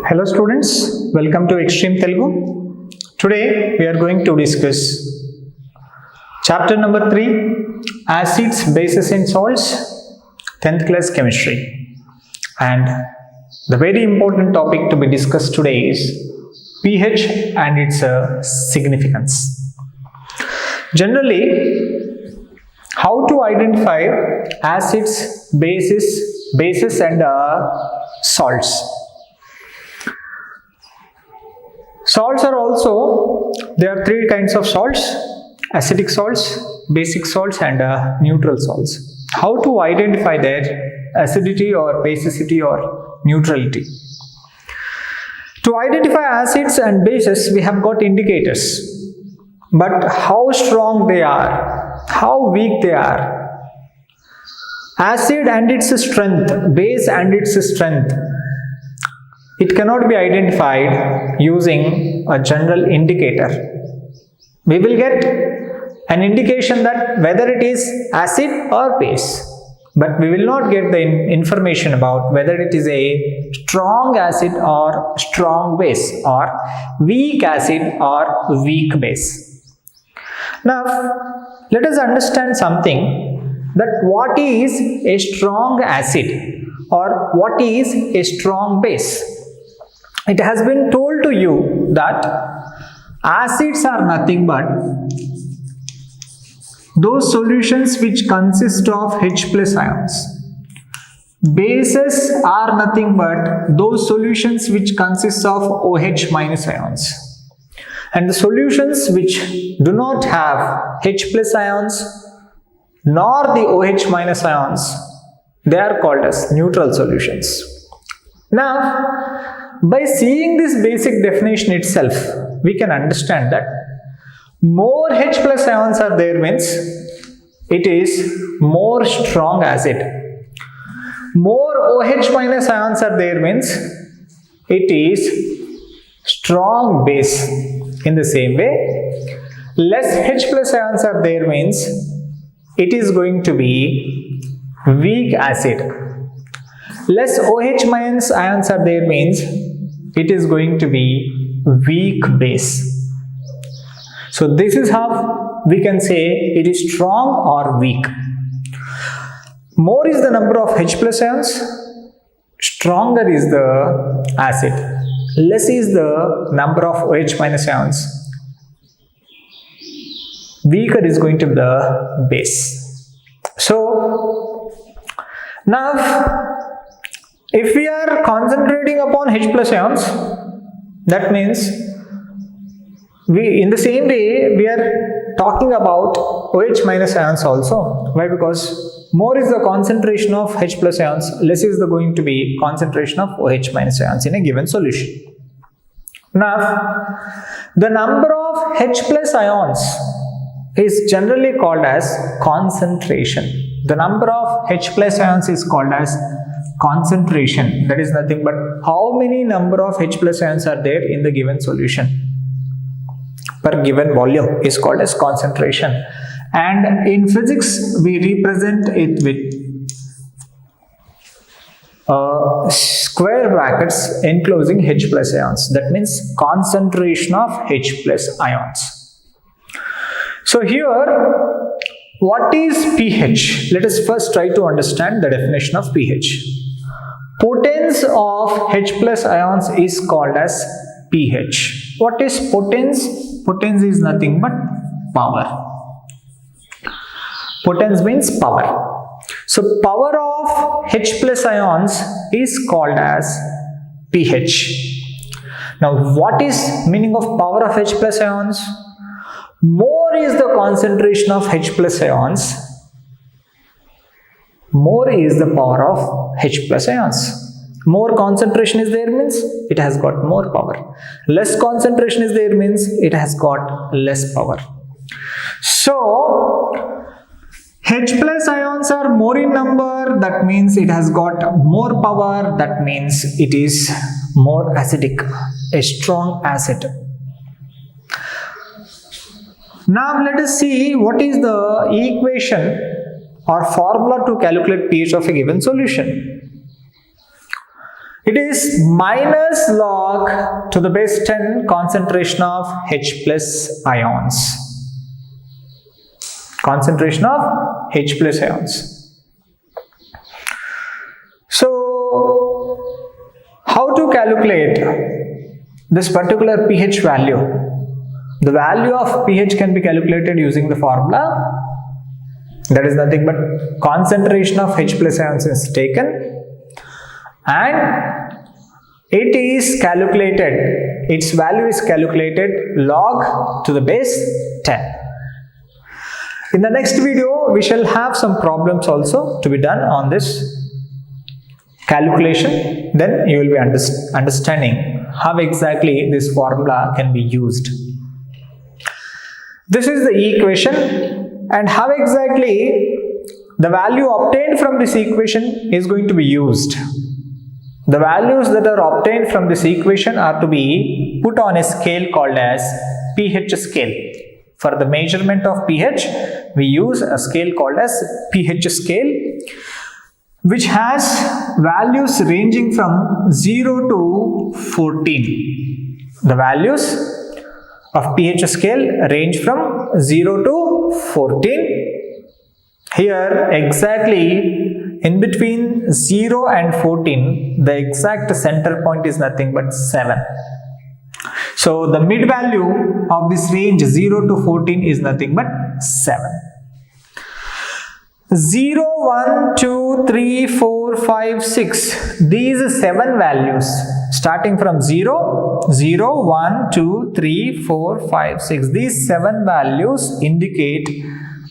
Hello students, welcome to Extreme Telugu. Today we are going to discuss chapter number 3, Acids, Bases and Salts, 10th class chemistry. And the very important topic to be discussed today is pH and its significance. Generally, how to identify acids, bases and salts. Salts are also, there are three kinds of salts: acidic salts, basic salts and neutral salts. How to identify their acidity or basicity or neutrality? To identify acids and bases, we have got indicators, but how strong they are, how weak they are, acid and its strength, base and its strength, it cannot be identified using a general indicator. We will get an indication that whether it is acid or base, but we will not get the information about whether it is a strong acid or strong base, or weak acid or weak base. Now, let us understand something, that what is a strong acid or what is a strong base. It has been told to you that acids are nothing but those solutions which consist of H plus ions. Bases are nothing but those solutions which consist of OH minus ions. And the solutions which do not have H plus ions nor the OH minus ions, they are called as neutral solutions. Now, by seeing this basic definition itself, we can understand that more H plus ions are there means it is more strong acid. More OH minus ions are there means it is strong base. In the same way, less H plus ions are there means it is going to be weak acid. Less OH minus ions are there means it is going to be weak base. So this is how we can say it is strong or weak. More is the number of H plus ions, stronger is the acid. Less is the number of OH minus ions, weaker is going to be the base. So now, if we are concentrating upon H plus ions, that means in the same way we are talking about OH minus ions also. Why? Because more is the concentration of H plus ions, less is going to be concentration of OH minus ions in a given solution. Now, the number of H plus ions is generally called as concentration. The number of H plus ions is called as concentration. That is nothing but how many number of H plus ions are there in the given solution per given volume is called as concentration. And in physics we represent it with square brackets enclosing H plus ions. That means concentration of H plus ions. So here, what is pH? Let us first try to understand the definition of pH. Potence of H plus ions is called as pH. What is potence? Potence is nothing but power. Potence means power. So power of H plus ions is called as pH. Now, what is meaning of power of H plus ions? More is the concentration of H plus ions, more is the power of H plus ions. More concentration is there means it has got more power. Less concentration is there means it has got less power. So, H plus ions are more in number, that means it has got more power, that means it is more acidic, a strong acid. Now let us see what is the equation or formula to calculate pH of a given solution. It is minus log to the base 10 concentration of H plus ions. Concentration of H plus ions. So, how to calculate this particular pH value? The value of pH can be calculated using the formula. That is nothing but concentration of H plus ions is taken and it is calculated, its value is calculated log to the base 10. In the next video, we shall have some problems also to be done on this calculation. Then you will be understanding how exactly this formula can be used. This is the equation, and how exactly the value obtained from this equation is going to be used. The values that are obtained from this equation are to be put on a scale called as pH scale. For the measurement of pH, we use a scale called as pH scale, which has values ranging from 0 to 14. The values of pH scale range from 0 to 14. Here exactly in between 0 and 14, the exact center point is nothing but 7. So the mid value of this range 0 to 14 is nothing but 7. 0, 1, 2, 3, 4, 5, 6. These 7 values starting from 0, 0, 1, 2, 3, 4, 5, 6. These 7 values indicate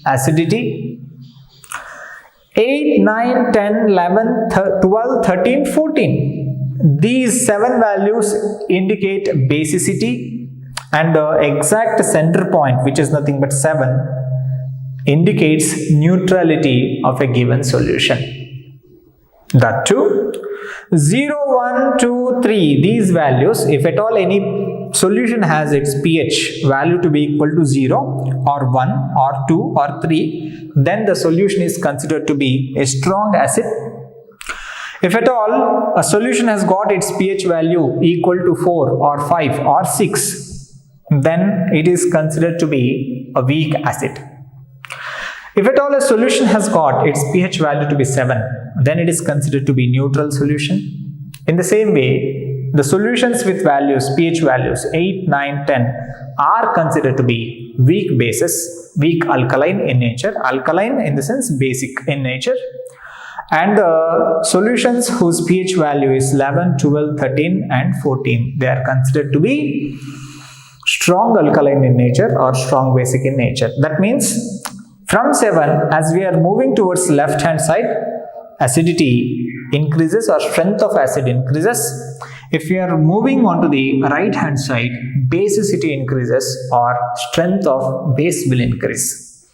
acidity. 8, 9, 10, 11, 12, 13, 14. These 7 values indicate basicity, and the exact center point, which is nothing but 7, indicates neutrality of a given solution. That too, 0, 1, 2, 3, these values, if at all any solution has its pH value to be equal to 0 or 1 or 2 or 3, then the solution is considered to be a strong acid. If at all a solution has got its pH value equal to 4 or 5 or 6, then it is considered to be a weak acid. If at all a solution has got its pH value to be 7, then it is considered to be neutral solution. In the same way, the solutions with values, pH values 8, 9, 10 are considered to be weak bases, weak alkaline in nature, alkaline in the sense basic in nature. And the solutions whose pH value is 11, 12, 13 and 14, they are considered to be strong alkaline in nature or strong basic in nature. That means from 7, as we are moving towards left hand side, acidity increases or strength of acid increases. If we are moving on to the right hand side, basicity increases or strength of base will increase.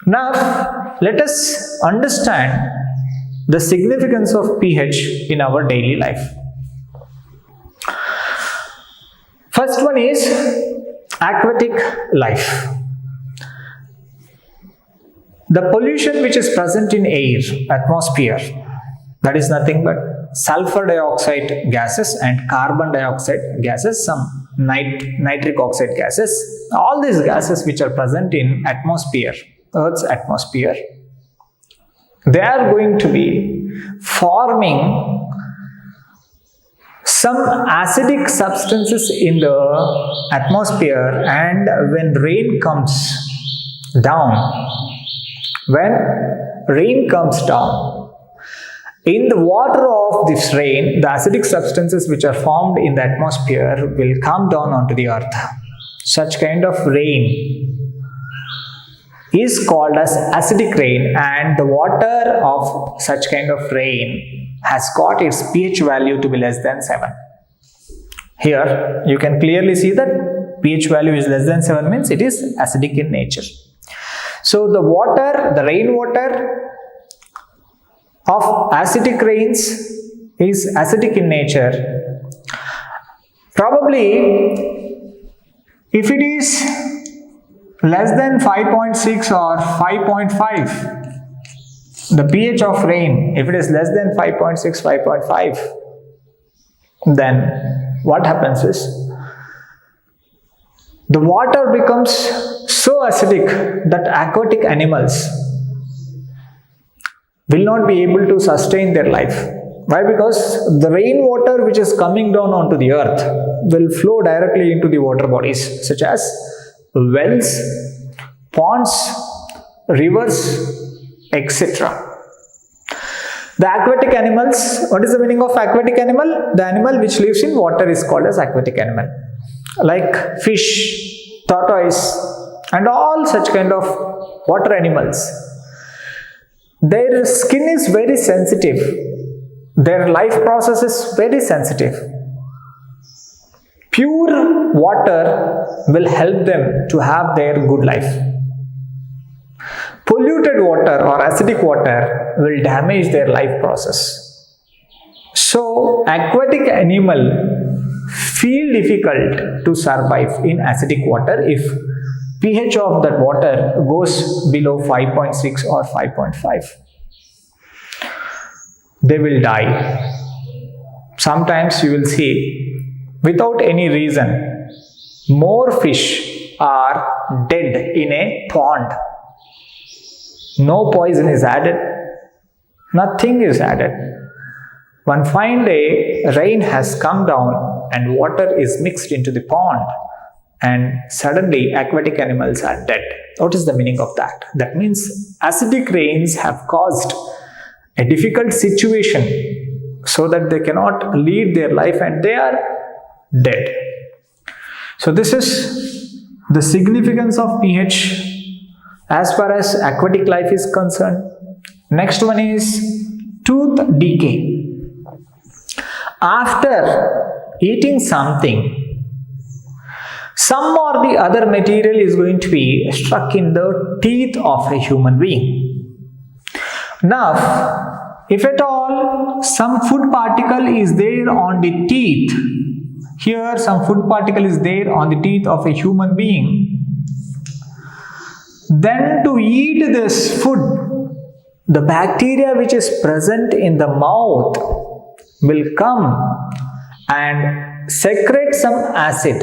Now, let us understand the significance of pH in our daily life. First one is aquatic life. The pollution which is present in air, atmosphere, that is nothing but sulfur dioxide gases and carbon dioxide gases, some nitric oxide gases, all these gases which are present in atmosphere, Earth's atmosphere, they are going to be forming some acidic substances in the atmosphere, and when rain comes down, in the water of this rain, the acidic substances which are formed in the atmosphere will come down onto the earth. Such kind of rain is called as acidic rain, and the water of such kind of rain has got its pH value to be less than 7. Here you can clearly see that pH value is less than 7 means it is acidic in nature. So the water, the rainwater of acidic rains is acidic in nature. Probably if it is less than 5.6 or 5.5, the pH of rain, if it is less than 5.6, 5.5, then what happens is the water becomes so acidic that aquatic animals will not be able to sustain their life. Why? Because the rainwater which is coming down onto the earth will flow directly into the water bodies such as wells, ponds, rivers, etc. The aquatic animals, what is the meaning of aquatic animal? The animal which lives in water is called as aquatic animal. Like fish, tortoise, and all such kind of water animals. Their skin is very sensitive. Their life process is very sensitive. Pure water will help them to have their good life. Polluted water or acidic water will damage their life process. So, aquatic animal feel difficult to survive in acidic water if pH of that water goes below 5.6 or 5.5. They will die. Sometimes you will see, without any reason, more fish are dead in a pond. No poison is added, nothing is added. One fine day, rain has come down and water is mixed into the pond, and suddenly aquatic animals are dead. What is the meaning of that? That means acidic rains have caused a difficult situation so that they cannot lead their life and they are dead. So this is the significance of pH as far as aquatic life is concerned. Next one is tooth decay. After eating something, some or the other material is going to be stuck in the teeth of a human being. Now, if at all some food particle is there on the teeth, here some food particle is there on the teeth of a human being, then to eat this food, the bacteria which is present in the mouth will come and secrete some acid.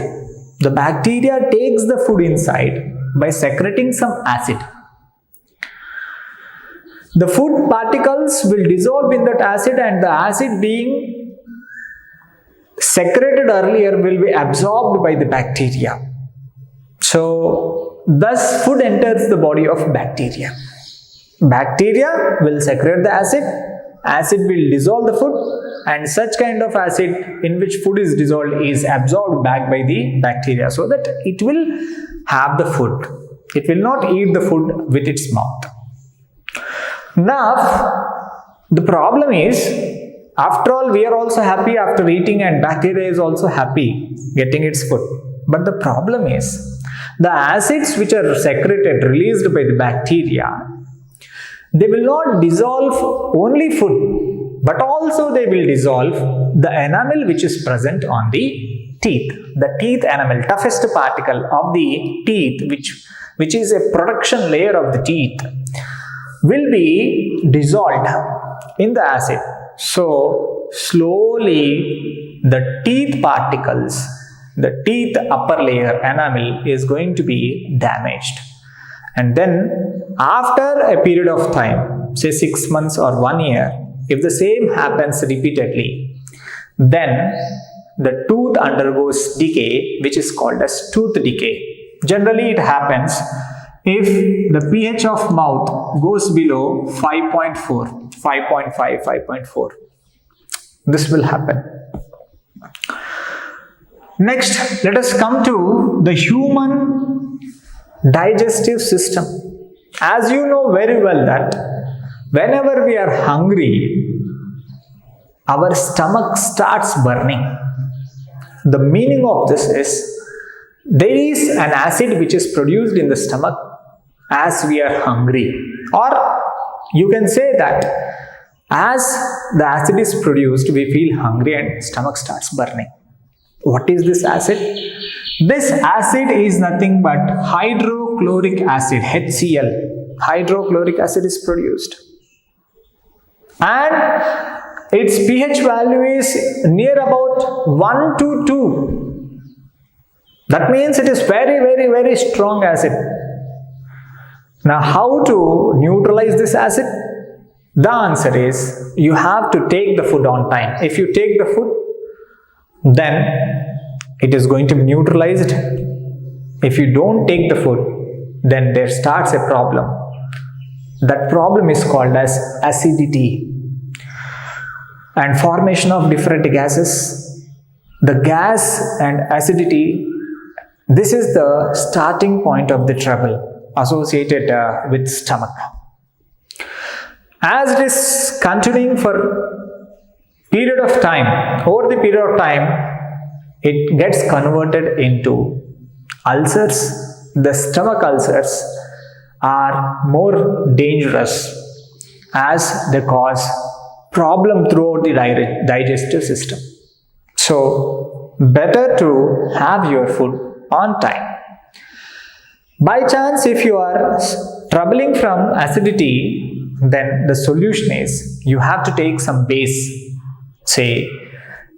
The bacteria takes the food inside by secreting some acid. The food particles will dissolve in that acid, and the acid being secreted earlier will be absorbed by the bacteria. So, thus food enters the body of bacteria. Bacteria will secrete the acid, acid will dissolve the food, and such kind of acid in which food is dissolved is absorbed back by the bacteria so that it will have the food. It will not eat the food with its mouth. Now, the problem is, after all, we are also happy after eating, and bacteria is also happy getting its food. But the problem is, the acids which are secreted, released by the bacteria, they will not dissolve only food, but also they will dissolve the enamel which is present on the teeth. The teeth enamel, toughest particle of the teeth, which is a protection layer of the teeth, will be dissolved in the acid. So, slowly the teeth particles, the teeth upper layer enamel is going to be damaged. And then after a period of time, say 6 months or 1 year, if the same happens repeatedly, then the tooth undergoes decay, which is called as tooth decay. Generally it happens if the pH of mouth goes below 5.4, 5.5, 5.4. This will happen. Next, let us come to the human digestive system. As you know very well that whenever we are hungry, our stomach starts burning. The meaning of this is, there is an acid which is produced in the stomach as we are hungry, or you can say that as the acid is produced, we feel hungry and stomach starts burning. What is this acid? This acid is nothing but hydrochloric acid, HCl. Hydrochloric acid is produced. And its pH value is near about 1 to 2. That means it is very strong acid. Now how to neutralize this acid? The answer is you have to take the food on time. If you take the food, then it is going to be neutralized. If you don't take the food, then there starts a problem. That problem is called as acidity and formation of different gases. The gas and acidity, this is the starting point of the trouble associated with stomach. As it is continuing for period of time, over the period of time, it gets converted into ulcers. The stomach ulcers are more dangerous as they cause problem throughout the digestive system. So, better to have your food on time. By chance, if you are troubling from acidity, then the solution is you have to take some base, say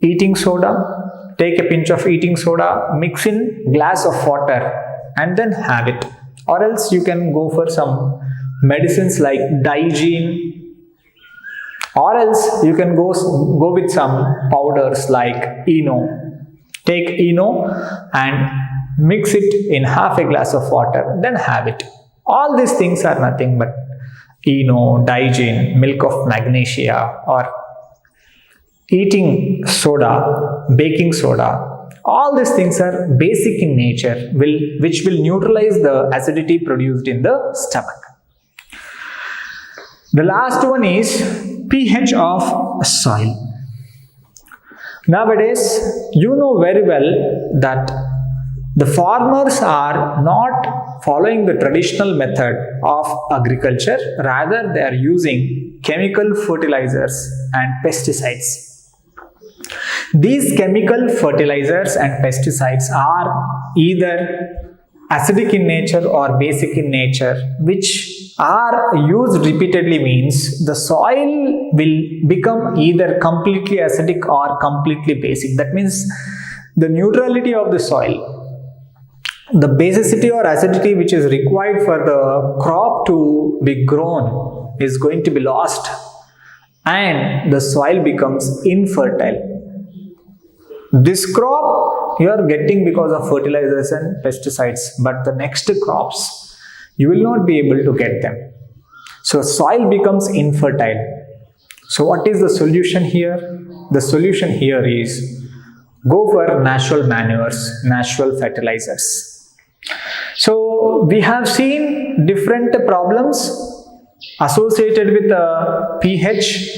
eating soda. Take a pinch of eating soda, mix in glass of water and then have it. Or else you can go for some medicines like Digene, or else you can go with some powders like Eno. Take Eno and mix it in half a glass of water, then have it. All these things are nothing but Eno, Digene, milk of magnesia, or eating soda, baking soda. All these things are basic in nature, which will neutralize the acidity produced in the stomach. The last one is pH of soil. Nowadays, you know very well that the farmers are not following the traditional method of agriculture, rather they are using chemical fertilizers and pesticides. These chemical fertilizers and pesticides are either acidic in nature or basic in nature, which are used repeatedly means the soil will become either completely acidic or completely basic. That means the neutrality of the soil, the basicity or acidity which is required for the crop to be grown is going to be lost and the soil becomes infertile. This crop you are getting because of fertilizers and pesticides, but the next crops you will not be able to get them. So soil becomes infertile. So what is the solution here? The solution here is go for natural manures, natural fertilizers. So we have seen different problems associated with pH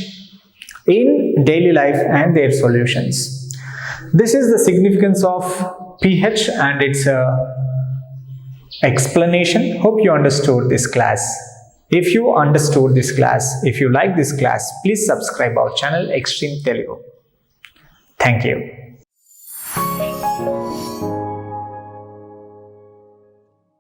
in daily life and their solutions. This is the significance of pH and its explanation. Hope you understood this class. If you understood this class, if you like this class, please subscribe our channel Extreme Telugu. Thank you.